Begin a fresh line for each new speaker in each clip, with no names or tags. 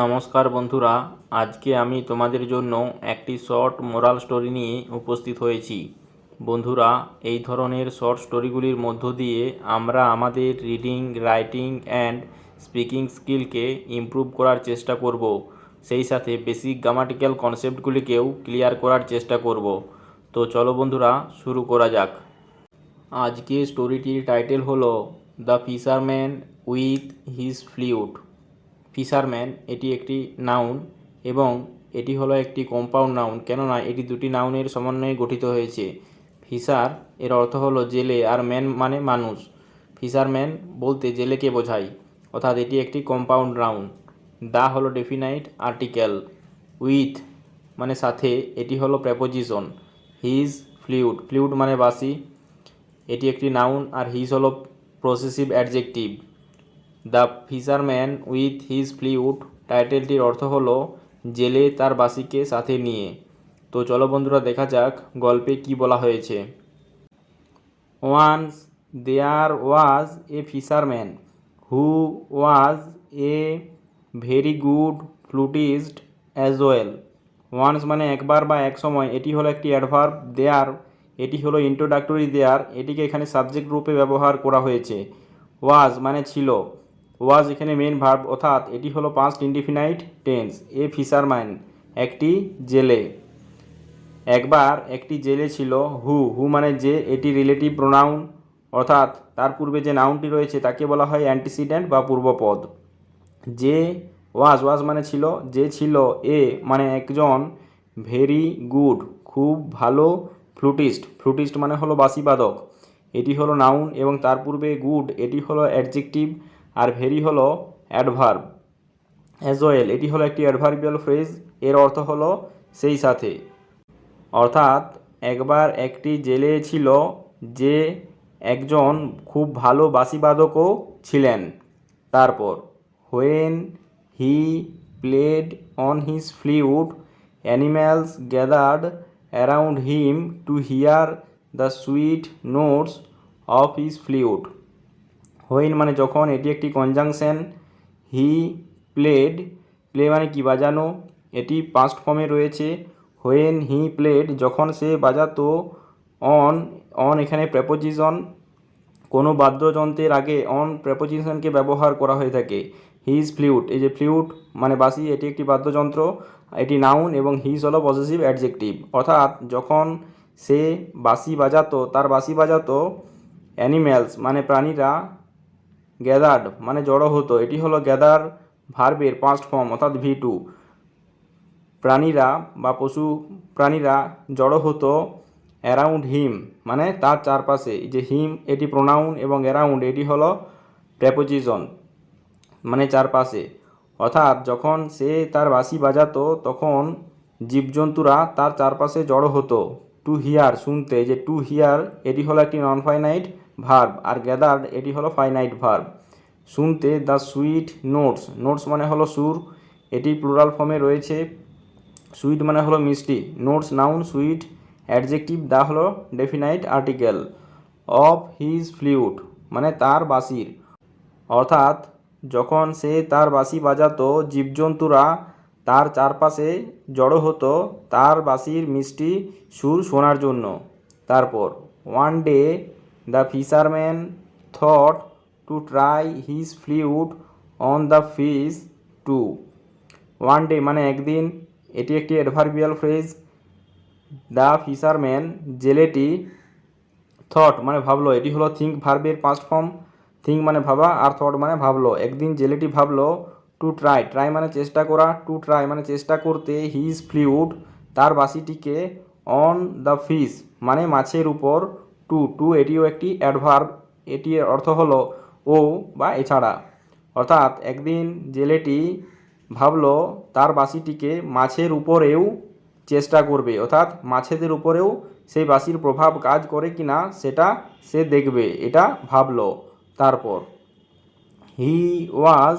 নমস্কার বন্ধুরা, আজকে আমি তোমাদের জন্য একটি শর্ট মোরাল স্টোরি নিয়ে উপস্থিত হয়েছি। বন্ধুরা, এই ধরনের শর্ট স্টোরিগুলির মধ্য দিয়ে আমরা আমাদের রিডিং, রাইটিং অ্যান্ড স্পিকিং স্কিলকে ইমপ্রুভ করার চেষ্টা করব। সেই সাথে বেসিক গ্রামাটিক্যাল কনসেপ্টগুলিকেও ক্লিয়ার করার চেষ্টা করব। তো চলো বন্ধুরা, শুরু করা যাক। আজকে স্টোরিটির টাইটেল হলো the fisherman with his flute. Fisherman এটি একটি নাউন এবং এটি হলো একটি কম্পাউন্ড নাউন, কেননা এটি দুটি নাউনের সমন্বয়ে গঠিত হয়েছে। ফিশার এর অর্থ হলো জেলে, আর ম্যান মানে মানুষ। ফিশারম্যান বলতে জেলেকে বোঝায়, অর্থাৎ এটি একটি কম্পাউন্ড নাউন। দা হলো ডেফিনাইট আর্টিকেল, উইথ মানে সাথে, এটি হলো প্রেপোজিশন। হিজ ফ্লুট, ফ্লুট মানে বাঁশি, এটি একটি নাউন, আর হিজ হলো possessive adjective. The fisherman with his flute টাইটেলটির অর্থ হলো জেলে তার বাঁশিকে সাথে নিয়ে। তো চলো বন্ধুরা, দেখা যাক গল্পে কি বলা হয়েছে। Once there was a fisherman who was a very good flutist as well. Once মানে একবার বা এক সময়, এটি হলো একটি অ্যাডভার্ব। দেয়ার এটি হলো ইন্ট্রোডাক্টরি দেয়ার, এটিকে এখানে সাবজেক্ট রূপে ব্যবহার করা হয়েছে। ওয়াজ মানে ছিল, ওয়াজ এখানে মেন ভার্ব, অর্থাৎ এটি হলো পাস্ট ইনডিফিনাইট টেন্স। এ ফিশারম্যান একটি জেলে, একবার একটি জেলে ছিল। হু হু মানে যে, এটি রিলেটিভ প্রোনাউন, অর্থাৎ তার পূর্বে যে নাউনটি রয়েছে তাকে বলা হয় অ্যান্টিসিডেন্ট বা পূর্বপদ। যে ওয়াজ, ওয়াজ মানে ছিল, যে ছিল। এ মানে একজন, ভেরি গুড খুব ভালো, ফ্লুটিস্ট, ফ্লুটিস্ট মানে হলো বাঁশিবাদক, এটি হলো নাউন, এবং তার পূর্বে গুড এটি হলো অ্যাডজেক্টিভ, আর ভেরি হলো অ্যাডভার্ব। অ্যাজ ওয়েল এটি হলো একটি অ্যাডভার্বিয়াল ফ্রেজ, এর অর্থ হলো সেই সাথে। অর্থাৎ একবার একটি জেলে ছিল যে একজন খুব ভালো বাঁশিবাদকও ছিলেন। তারপর when he played on his flute animals gathered around him to here the sweet notes of his flute. When মানে যখন, এটি একটি কনজাংশন। হি প্লেড, প্লে মানে কি বাজানো, এটি পাস্ট ফর্মে রয়েছে। হোয়েন হি প্লেড যখন সে বাজাতো। অন, অন এখানে প্রেপোজিশন, কোনো বাদ্যযন্ত্রের আগে অন প্রেপোজিশনকে ব্যবহার করা হয়ে থাকে। হিজ ফ্লুট, এই যে ফ্লুট মানে বাঁশি, এটি একটি বাদ্যযন্ত্র, এটি নাউন, এবং হিজ হলো পজেসিভ অ্যাডজেক্টিভ, অর্থাৎ যখন সে বাঁশি বাজাতো, তার বাঁশি বাজাতো। অ্যানিম্যালস মানে প্রাণীরা, গ্যাদার্ড মানে জড়ো হতো, এটি হলো গ্যাদার ভার্বের পাস্ট ফর্ম, অর্থাৎ V2। প্রাণীরা বা পশু প্রাণীরা জড়ো হতো। অ্যারাউন্ড হিম মানে তার চারপাশে, যে হিম এটি প্রোনাউন, এবং অ্যারাউন্ড এটি হলো প্রেপোজিশন মানে চারপাশে। অর্থাৎ যখন সে তার বাঁশি বাজাতো তখন জীবজন্তুরা তার চারপাশে জড়ো হতো। টু হিয়ার শুনতে, যে টু হিয়ার এটি হলো একটি নন ফাইনাইট ভার্ব, আর গ্যাদার্ড এটি হলো ফাইনাইট ভার্ব। শুনতে দ্য সুইট নোটস, নোটস মানে হলো সুর, এটি প্লুরাল ফর্মে রয়েছে। সুইট মানে হলো মিষ্টি, নোটস নাউন, সুইট অ্যাডজেক্টিভ, দা হলো definite article. Of his flute মানে তার বাঁশির, অর্থাৎ যখন সে তার বাঁশি বাজাতো জীবজন্তুরা তার চারপাশে জড়ো হতো তার বাঁশির মিষ্টি সুর শোনার জন্য। তারপর one day the fisherman thought to try his flute on the fish too. One day মানে একদিন, এটি একটি অ্যাডভার্বিয়াল ফ্রেজ। দ্য ফিশারম্যান জেলেটি, থট মানে ভাবলো, এটি হলো থিঙ্ক ভার্বের পাস্ট ফর্ম। থিঙ্ক মানে ভাবা, আর থট মানে ভাবলো। একদিন জেলেটি ভাবলো। টু ট্রাই, ট্রাই মানে চেষ্টা করা, টু ট্রাই মানে চেষ্টা করতে। হিজ ফ্লুট তার বাঁশিটিকে। অন দ্য ফিশ মানে মাছের উপর। টু, টু এটিও একটি অ্যাডভার্ব, এটির অর্থ হলো ও বা এছাড়া। অর্থাৎ একদিন জেলেটি ভাবলো তার বাঁশিটিকে মাছের উপরেও চেষ্টা করবে, অর্থাৎ মাছেদের উপরেও সেই বাঁশির প্রভাব কাজ করে কিনা সেটা সে দেখবে, এটা ভাবলো। তারপর he was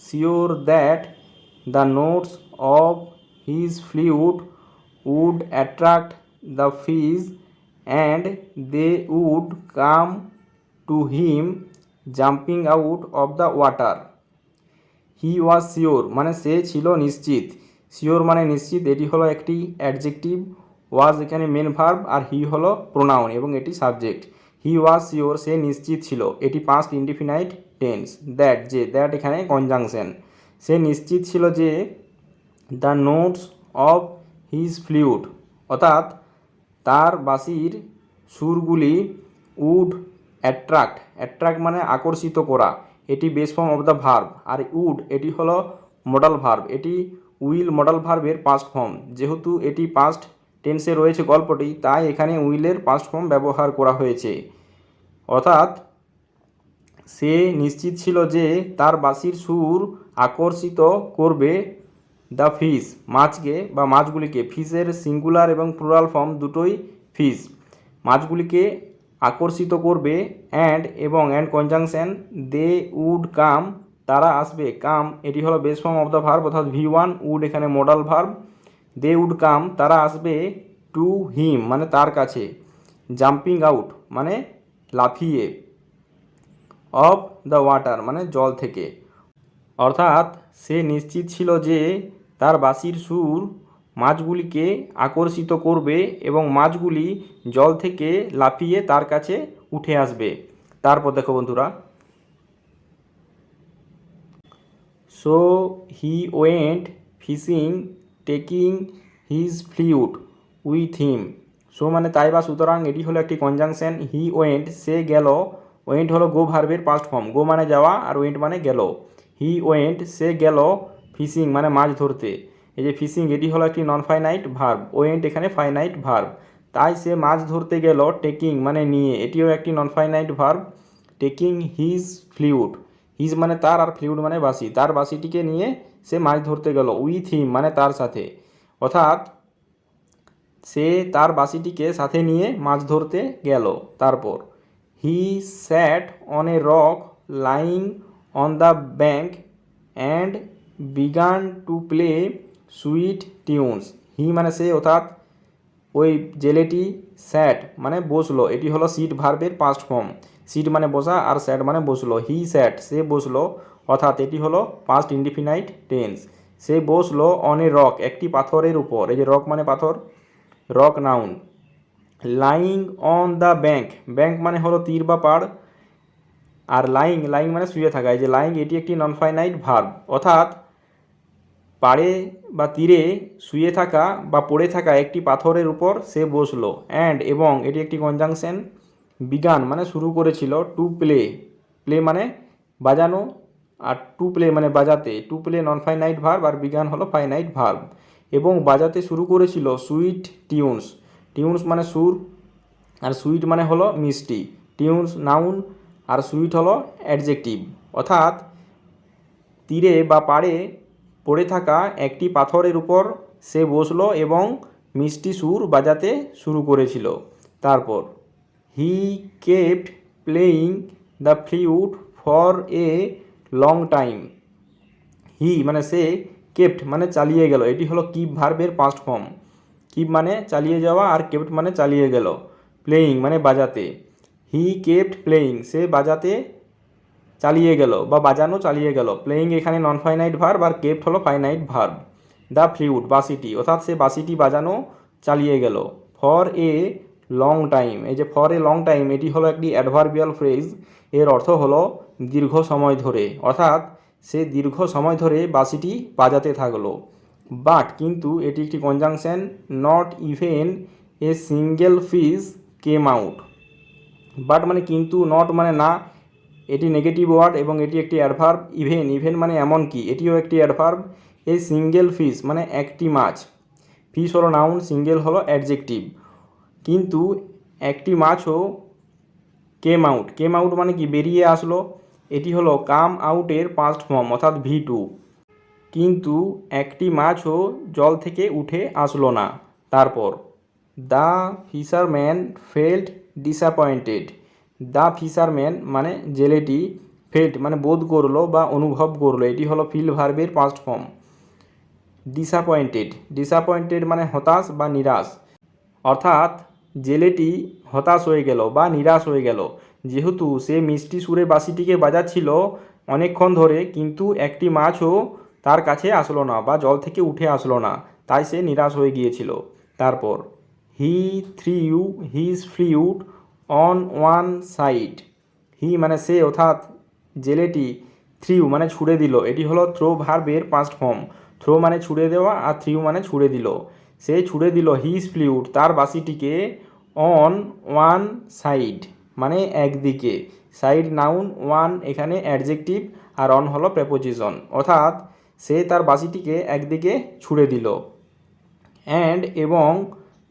sure that the notes of his flute would attract the fish and they would come to him jumping out of the water. He was sure মানে সে ছিল নিশ্চিত, শিওর মানে নিশ্চিত, এটি হলো একটি অ্যাডজেক্টিভ, ওয়াজ এখানে মেন ভার্ব আর হি হলো প্রোনাউন এবং এটি সাবজেক্ট। হি ওয়াজ শিওর সে নিশ্চিত ছিল, এটি পাস্ট ইনডিফিনাইট টেন্স। দ্যাট যে দ্যাট এখানে কনজাংশন, সে নিশ্চিত ছিল যে the notes of his flute অর্থাৎ তার বাঁশির সুরগুলি উড অ্যাট্রাক্ট, অ্যাট্রাক্ট মানে আকর্ষিত করা, এটি base form of the verb, আর উড এটি হলো মডাল ভার্ব, এটি উইল মডাল ভার্বের পাস্ট ফর্ম। যেহেতু এটি পাস্ট টেন্সে রয়েছে গল্পটি, তাই এখানে উইলের পাস্ট ফর্ম ব্যবহার করা হয়েছে। অর্থাৎ সে নিশ্চিত ছিল যে তার বাঁশির সুর আকর্ষিত করবে দ্য ফিশ মাছকে বা মাছগুলিকে, ফিশের সিঙ্গুলার এবং প্লুরাল ফর্ম দুটোই ফিশ, মাছগুলিকে আকর্ষিত করবে। And conjunction they would come তারা আসবে, কাম এটি হলো base form of the verb অর্থাৎ V1, উড এখানে modal verb, they would come তারা আসবে, টু হিম মানে তার কাছে, জাম্পিং আউট মানে লাফিয়ে, অফ দ্য ওয়াটার মানে জল থেকে। অর্থাৎ সে নিশ্চিত ছিল যে তার বাঁশির সুর মাছগুলিকে আকর্ষিত করবে এবং মাছগুলি জল থেকে লাফিয়ে তার কাছে উঠে আসবে। তারপর দেখো বন্ধুরা, so he went fishing taking his flute with him. So মানে তাই বা সুতরাং, এটি হলো একটি কনজাংশন। হি ওয়েন্ট সে গেল, ওয়েন্ট হলো গো ভার্বের পাস্ট ফর্ম, গো মানে যাওয়া আর ওয়েন্ট মানে গেল। হি ওয়েন্ট সে গেল ফিশিং মানে মাছ ধরতে, এই যে ফিশিং এটি হলো একটি নন ফাইনাইট ভার্ব, ওয়েন্ট এখানে ফাইনাইট ভার্ব, তাই সে মাছ ধরতে গেল, টেকিং মানে নিয়ে, এটিও একটি নন finite verb, taking his flute, his মানে তার আর ফ্লুট মানে বাঁশি, তার বাঁশিটিকে নিয়ে সে মাছ ধরতে গেল, উইথ হিম মানে তার সাথে, অর্থাৎ সে তার বাঁশিটিকে সাথে নিয়ে মাছ ধরতে গেল। তারপর he sat on a rock lying on the bank and began to play sweet tunes. He মানে সে অর্থাৎ ওই জেলেটি স্যাট মানে বসলো, এটি হলো সিট ভার্বের পাস্ট ফর্ম, সিট মানে বসা আর স্যাট মানে বসলো, হি স্যাট সে বসলো, অর্থাৎ এটি হলো পাস্ট ইনডিফিনাইট টেন্স। সে বসলো অন এ রক একটি পাথরের উপর, এই যে রক মানে পাথর, rock noun. Lying on the bank, bank মানে হলো তীর বা পাড়, আর লাইং লাইং মানে শুয়ে থাকা, এই যে লাইং এটি একটি নন ফাইনাইট ভার্ব, অর্থাৎ পাড়ে বা তীরে শুয়ে থাকা বা পড়ে থাকা একটি পাথরের উপর সে বসলো। অ্যান্ড এবং এটি একটি কনজাংশন, বিগান মানে শুরু করেছিল, টু প্লে প্লে মানে বাজানো আর টু প্লে মানে বাজাতে, to play non finite verb আর বিগান হলো ফাইনাইট ভার্ব, এবং বাজাতে শুরু করেছিল সুইট টিউনস, টিউনস মানে সুর আর সুইট মানে হলো মিষ্টি, টিউনস নাউন আর সুইট হলো অ্যাডজেক্টিভ। অর্থাৎ তীরে বা পাড়ে পড়ে থাকা একটি পাথরের উপর সে বসলো এবং মিষ্টি সুর বাজাতে শুরু করেছিল। তারপর he kept playing the flute for a long time. He মানে সে, কেপ্ট মানে চালিয়ে গেল, এটি হলো কিপ ভার্বের পাস্ট ফর্ম, কিপ মানে চালিয়ে যাওয়া আর কেপ্ট মানে চালিয়ে গেল, প্লেয়িং মানে বাজাতে। হি কেপ্ট প্লেয়িং সে বাজাতে চালিয়ে গেল বা বাজানো চালিয়ে গেল, প্লেয়িং এখানে নন ফাইনাইট ভার্ব আর কেপ্ট হলো ফাইনাইট ভার্ব। দ্য ফ্লুট বাঁশিটি, অর্থাৎ সে বাঁশিটি বাজানো চালিয়ে গেল। ফর এ লং টাইম, এই যে ফর এ লং টাইম এটি হলো একটি অ্যাডভার্বিয়াল ফ্রেজ, এর অর্থ হলো দীর্ঘ সময় ধরে, অর্থাৎ সে দীর্ঘ সময় ধরে বাঁশিটি বাজাতে থাকলো। বাট কিন্তু এটি একটি conjunction, not even a single fish came out. But মানে কিন্তু, নট মানে না, এটি নেগেটিভ ওয়ার্ড এবং এটি একটি অ্যাডভার্ব, ইভেন ইভেন মানে এমনকি, এটিও একটি অ্যাডভার্ব, এই সিঙ্গেল ফিশ মানে একটি মাছ, ফিশ হলো নাউন, সিঙ্গেল হলো অ্যাডজেক্টিভ, কিন্তু একটি মাছও কেম আউট, কেম আউট মানে কি বেরিয়ে আসলো, এটি হলো কাম আউটের পাস্ট ফর্ম অর্থাৎ V2, কিন্তু একটি মাছও জল থেকে উঠে আসলো না। তারপর the fisherman felt disappointed, the fisherman মানে জেলেটি, ফেল্ট মানে বোধ করলো বা অনুভব করলো, এটি হলো ফিল ভার্বের পাস্ট ফর্ম। ডিসঅ্যাপয়েন্টেড, ডিসঅ্যাপয়েন্টেড মানে হতাশ বা নিরাশ, অর্থাৎ জেলেটি হতাশ হয়ে গেল বা নিরাশ হয়ে গেল, যেহেতু সে মিষ্টি সুরে বাঁশিটিকে বাজাচ্ছিল অনেকক্ষণ ধরে, কিন্তু একটি মাছও তার কাছে আসলো না বা জল থেকে উঠে আসলো না, তাই সে নিরাশ হয়ে গিয়েছিল। তারপর he threw his flute on one side. He মানে সে, অর্থাৎ জেলেটি, থ্রিউ মানে ছুঁড়ে দিল, এটি হলো থ্রো ভার্বের পাস্ট ফর্ম। থ্রো মানে ছুঁড়ে দেওয়া আর থ্রিউ মানে ছুঁড়ে দিল। সে ছুঁড়ে দিল হিজ ফ্লুট তার বাঁশিটিকে অন ওয়ান সাইড মানে একদিকে। সাইড নাউন, ওয়ান এখানে অ্যাডজেক্টিভ, আর অন হলো প্রেপোজিশন, অর্থাৎ সে তার বাঁশিটিকে একদিকে ছুঁড়ে দিল। অ্যান্ড এবং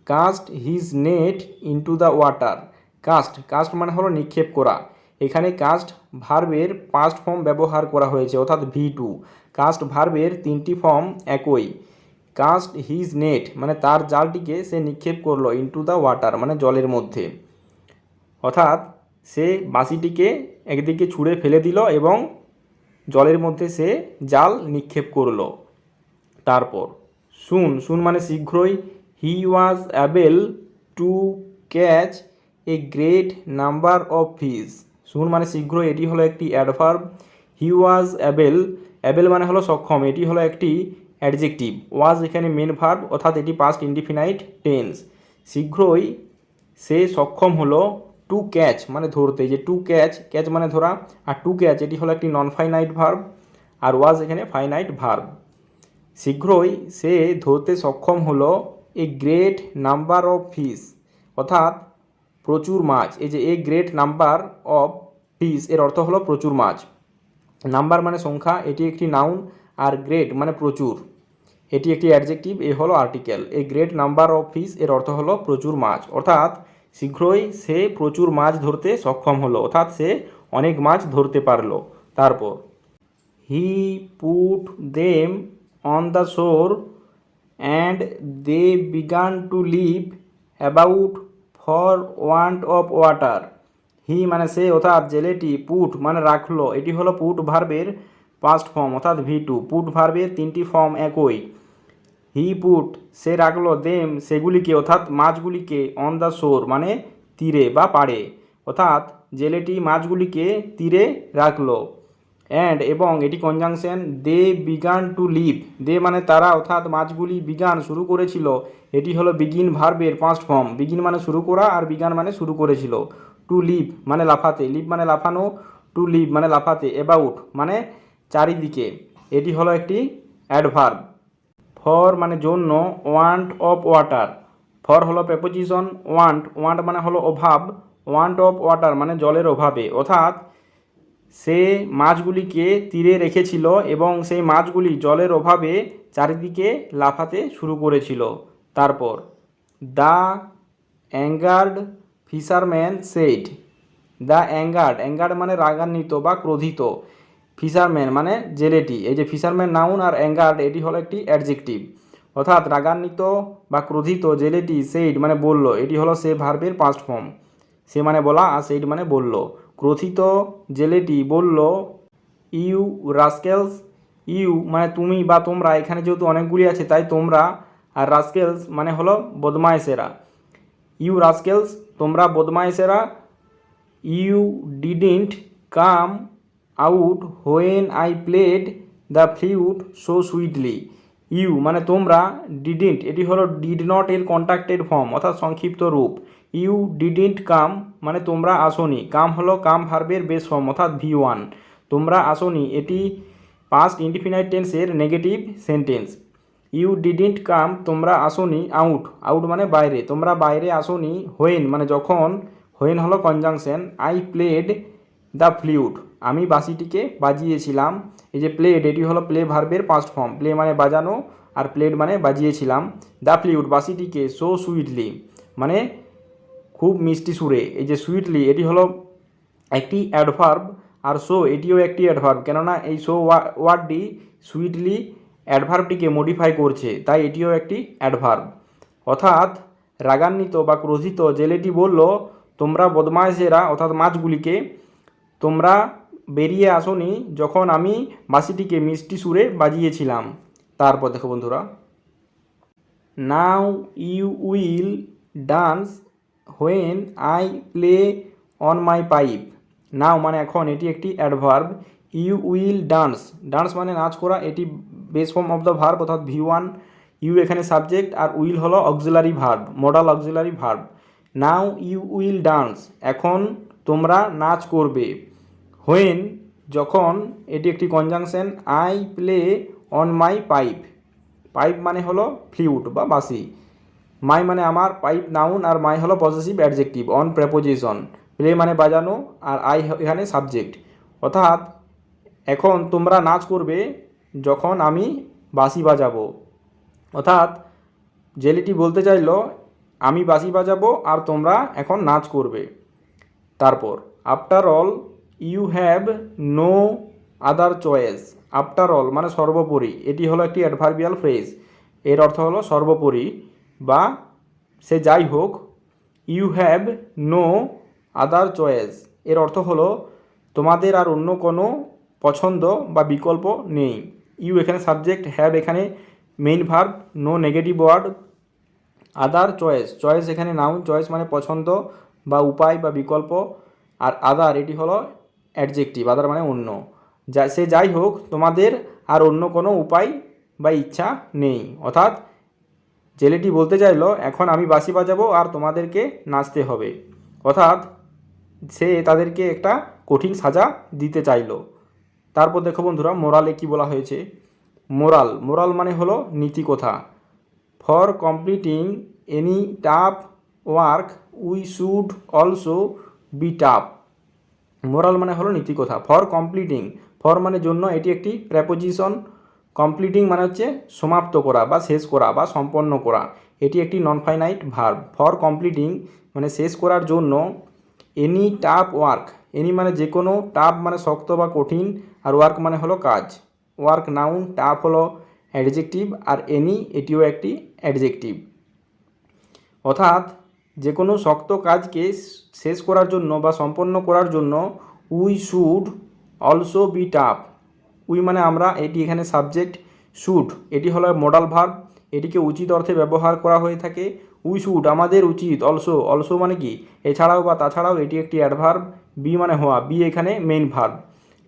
cast his net into the water. Cast, cast মানে হলো নিক্ষেপ করা। এখানে কাস্ট ভার্বের পাস্ট ফর্ম ব্যবহার করা হয়েছে, অর্থাৎ V2। কাস্ট ভার্বের তিনটি ফর্ম একই। কাস্ট হিজ নেট মানে তার জালটিকে সে নিক্ষেপ করলো ইনটু দ্য ওয়াটার মানে জলের মধ্যে, অর্থাৎ সে বাঁশিটিকে একদিকে ছুঁড়ে ফেলে দিল এবং জলের মধ্যে সে জাল নিক্ষেপ করলো। তারপর সুন, সুন মানে শীঘ্রই। He was able to catch a great number of fish. Soon মানে শীঘ্রই, এটি হলো একটি adverb. He was able, able মানে হলো সক্ষম, এটি হলো একটি অ্যাডজেক্টিভ। ওয়াজ এখানে মেন ভার্ব, অর্থাৎ এটি পাস্ট ইনডিফিনাইট টেন্স। শীঘ্রই সে সক্ষম হলো টু ক্যাচ মানে ধরতে, যে টু ক্যাচ, ক্যাচ মানে ধরা, আর টু ক্যাচ এটি হলো একটি নন ফাইনাইট ভার্ব, আর ওয়াজ এখানে ফাইনাইট ভার্ব। শীঘ্রই সে ধরতে সক্ষম হলো এ গ্রেট নাম্বার অফ ফিশ, অর্থাৎ প্রচুর মাছ। এই যে এ গ্রেট নাম্বার অফ ফিশ এর অর্থ হলো প্রচুর মাছ। নাম্বার মানে সংখ্যা, এটি একটি নাউন, আর গ্রেট মানে প্রচুর, এটি একটি অ্যাডজেক্টিভ, এ হলো article. A great number of fish এর অর্থ হলো প্রচুর মাছ, অর্থাৎ শীঘ্রই সে প্রচুর মাছ ধরতে সক্ষম হলো, অর্থাৎ সে অনেক মাছ ধরতে পারলো। তারপর he put them on the shore and they began to live about for want of water. He মানে সে, অর্থাৎ জেলেটি, পুট মানে রাখলো, এটি হলো পুট ভার্বের পাস্ট ফর্ম, অর্থাৎ V2। পুট ভার্বের তিনটি ফর্ম একই। হি পুট সে রাখলো, দেম সেগুলিকে, অর্থাৎ মাছগুলিকে, অন দ্য শোর মানে তীরে বা পাড়ে, অর্থাৎ জেলেটি মাছগুলিকে তীরে রাখলো। অ্যান্ড এবং এটি conjunction, they began to live, they মানে তারা, অর্থাৎ মাছগুলি, বিগান শুরু করেছিল, এটি হলো বিগিন ভার্বের পাস্ট ফর্ম। বিগিন মানে শুরু করা, আর বিগান মানে শুরু করেছিল। টু লিভ মানে লাফাতে, লিভ মানে লাফানো, টু লিভ মানে লাফাতে, অ্যাবাউট মানে চারিদিকে, এটি হলো একটি অ্যাডভার্ব। ফর মানে জন্য, ওয়ান্ট অফ ওয়াটার, ফর হলো প্রেপোজিশন, ওয়ান্ট, ওয়ান্ট মানে হলো অভাব, ওয়ান্ট অফ ওয়াটার মানে জলের অভাবে, অর্থাৎ সে মাছগুলিকে তীরে রেখেছিল এবং সেই মাছগুলি জলের অভাবে চারিদিকে লাফাতে শুরু করেছিল। তারপর the angered fisherman said. The angered, angered মানে রাগান্বিত বা ক্রোধিত, ফিশারম্যান মানে জেলেটি। এই যে ফিশারম্যান নাউন, আর অ্যাঙ্গার্ড এটি হলো একটি অ্যাডজেক্টিভ, অর্থাৎ রাগান্বিত বা ক্রোধিত জেলেটি, সেইড মানে বলল, এটি হলো সে ভার্বের পাস্ট ফর্ম। সে মানে বলা, আর সেইড মানে বলল। ক্রোধিত জেলেটি বলল, ইউ রাস্কেলস, ইউ মানে তুমি বা তোমরা, এখানে যেহেতু অনেকগুলি আছে তাই তোমরা, আর রাস্কেলস মানে হলো বদমায়েশেরা। ইউ রাস্কেলস তোমরা বদমায়েশেরা, you didn't come out when I played the flute so sweetly. You মানে তোমরা, ডিডন্ট এটি হলো ডিড নট এর কন্ট্রাক্টেড ফর্ম, অর্থাৎ সংক্ষিপ্ত রূপ। ইউ ডিডন্ট কাম মানে তোমরা আসনি, কাম হলো কাম ভার্বের বেস ফর্ম, অর্থাৎ V1। তোমরা আসনি এটি পাস্ট ইনডিফিনাইট টেন্সের negative sentence. You didn't come তোমরা আসনি, আউট, আউট মানে বাইরে, তোমরা বাইরে আসনি, হোয়েন মানে যখন, হোয়েন হলো conjunction, I played the flute আমি বাঁশিটিকে বাজিয়েছিলাম। এই যে প্লেড এটি হলো প্লে ভার্বের পাস্ট ফর্ম, প্লে মানে বাজানো, আর প্লেড মানে বাজিয়েছিলাম। দ্য ফ্লুট বাঁশিটিকে, সো সুইটলি মানে খুব মিষ্টি সুরে। এই যে সুইটলি এটি হলো একটি অ্যাডভার্ব, আর সো এটিও একটি অ্যাডভার্ব, কেননা এই সো ওয়ার্ডটি সুইটলি অ্যাডভার্বটিকে মডিফাই করছে, তাই এটিও একটি অ্যাডভার্ব। অর্থাৎ রাগান্বিত বা ক্রোধিত জেলেটি বলল, তোমরা বদমায়েশেরা, অর্থাৎ মাছগুলিকে, তোমরা বেরিয়ে আসনি যখন আমি বাঁশিটিকে মিষ্টি সুরে বাজিয়েছিলাম। তারপর দেখো বন্ধুরা, now you will dance when I play on my pipe. Now মানে এখন, এটি একটি adverb. You will dance, dance মানে নাচ করা, এটি base form of the verb অর্থাৎ V1, ইউ এখানে সাবজেক্ট আর উইল হলো auxiliary verb, modal auxiliary verb. Now you will dance, এখন তোমরা নাচ করবে। হোয়েন, যখন, এটি একটি conjunction. I play on my pipe, pipe মানে হলো ফ্লুট বা বাঁশি, মাই মানে আমার, পাইপ নাউন আর মাই হলো possessive adjective on preposition. Play মানে বাজানো আর আই এখানে সাবজেক্ট। অর্থাৎ এখন তোমরা নাচ করবে যখন আমি বাঁশি বাজাবো। অর্থাৎ জেলেটি বলতে চাইলো আমি বাঁশি বাজাবো আর তোমরা এখন নাচ করবে। তারপর after all you have no other choice, after all মানে সর্বোপরি, এটি হলো একটি অ্যাডভার্বিয়াল ফ্রেজ, এর অর্থ হলো সর্বোপরি বা সে যাই হোক। You have no other choice, এর অর্থ হলো তোমাদের আর অন্য কোনো পছন্দ বা বিকল্প নেই। ইউ এখানে সাবজেক্ট, হ্যাভ এখানে main verb, no negative word, other choice, choice এখানে নাউন, চয়েস মানে পছন্দ বা উপায় বা বিকল্প, আর আদার এটি হলো অ্যাডজেক্টিভ, আদার মানে অন্য। যা সে যাই হোক তোমাদের আর অন্য কোনো উপায় বা ইচ্ছা নেই। অর্থাৎ জেলেটি বলতে চাইলো এখন আমি বাঁশি বাজাবো আর তোমাদেরকে নাচতে হবে। অর্থাৎ সে তাদেরকে একটা কঠিন সাজা দিতে চাইলো। তারপর দেখো বন্ধুরা মোরালে কি বলা হয়েছে। মোরাল, মোরাল মানে হলো নীতিকথা। For completing any tough work we should also be tough, moral মানে হলো নীতিকথা। ফর কমপ্লিটিং, ফর মানে জন্য, এটি একটি প্রেপোজিশন। কমপ্লিটিং মানে হচ্ছে সমাপ্ত করা বা শেষ করা বা সম্পন্ন করা, এটি একটি নন ফাইনাইট ভার্ব। ফর কমপ্লিটিং মানে শেষ করার জন্য। এনি টাফ ওয়ার্ক, এনি মানে যে কোনো, টাফ মানে শক্ত বা কঠিন, আর ওয়ার্ক মানে হলো কাজ। ওয়ার্ক নাউন, টাফ হলো অ্যাডজেক্টিভ, আর এনি এটিও একটি অ্যাডজেক্টিভ। অর্থাৎ যে কোনো শক্ত কাজকে শেষ করার জন্য বা সম্পন্ন করার জন্য we should also be tough, we মানে আমরা, এটি এখানে সাবজেক্ট, শুড এটি হলো মডাল ভার্ব, এটিকে উচিত অর্থে ব্যবহার করা হয়ে থাকে। উই শুড আমাদের উচিত, অলসো, অলসো মানে কি এছাড়াও বা তাছাড়াও, এটি একটি অ্যাডভার্ব। বি মানে হওয়া, বি এখানে মেইন ভার্ব।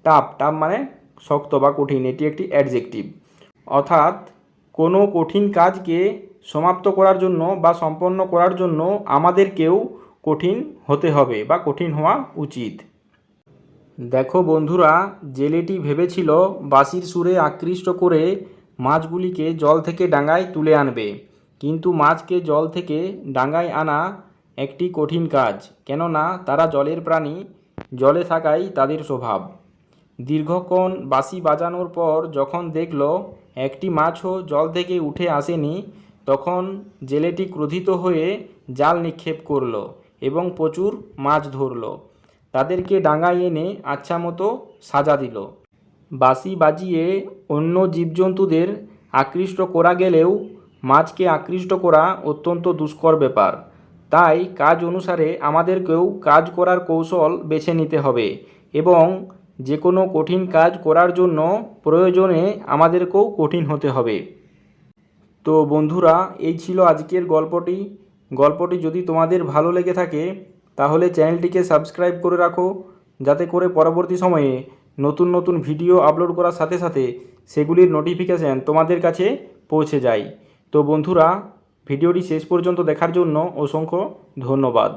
টাফ, টাফ মানে শক্ত বা কঠিন, এটি একটি অ্যাডজেক্টিভ। অর্থাৎ কোনো কঠিন কাজকে সমাপ্ত করার জন্য বা সম্পন্ন করার জন্য আমাদেরকেও কঠিন হতে হবে বা কঠিন হওয়া উচিত। দেখো বন্ধুরা, জেলেটি ভেবেছিল বাঁশির সুরে আকৃষ্ট করে মাছগুলিকে জল থেকে ডাঙায় তুলে আনবে, কিন্তু মাছকে জল থেকে ডাঙায় আনা একটি কঠিন কাজ, কেননা তারা জলের প্রাণী, জলে থাকাই তাদের স্বভাব। দীর্ঘক্ষণ বাঁশি বাজানোর পর যখন দেখল একটি মাছও জল থেকে উঠে আসেনি, তখন জেলেটি ক্রোধিত হয়ে জাল নিক্ষেপ করল এবং প্রচুর মাছ ধরল। তাদেরকে ডাঙায় এনে আচ্ছা মতো সাজা দিল। বাঁশি বাজিয়ে অন্য জীবজন্তুদের আকৃষ্ট করা গেলেও মাছকে আকৃষ্ট করা অত্যন্ত দুষ্কর ব্যাপার। তাই কাজ অনুসারে আমাদেরকেও কাজ করার কৌশল বেছে নিতে হবে এবং যে কোনো কঠিন কাজ করার জন্য প্রয়োজনে আমাদেরকেও কঠিন হতে হবে। তো বন্ধুরা, এই ছিল আজকের গল্পটি। গল্পটি যদি তোমাদের ভালো লেগে থাকে তাহলে চ্যানেলটিকে সাবস্ক্রাইব করে রাখো, যাতে করে পরবর্তী সময়ে নতুন নতুন ভিডিও আপলোড করার সাথে সাথে সেগুলির নোটিফিকেশান তোমাদের কাছে পৌঁছে যায়। তো বন্ধুরা, ভিডিওটি শেষ পর্যন্ত দেখার জন্য অসংখ্য ধন্যবাদ।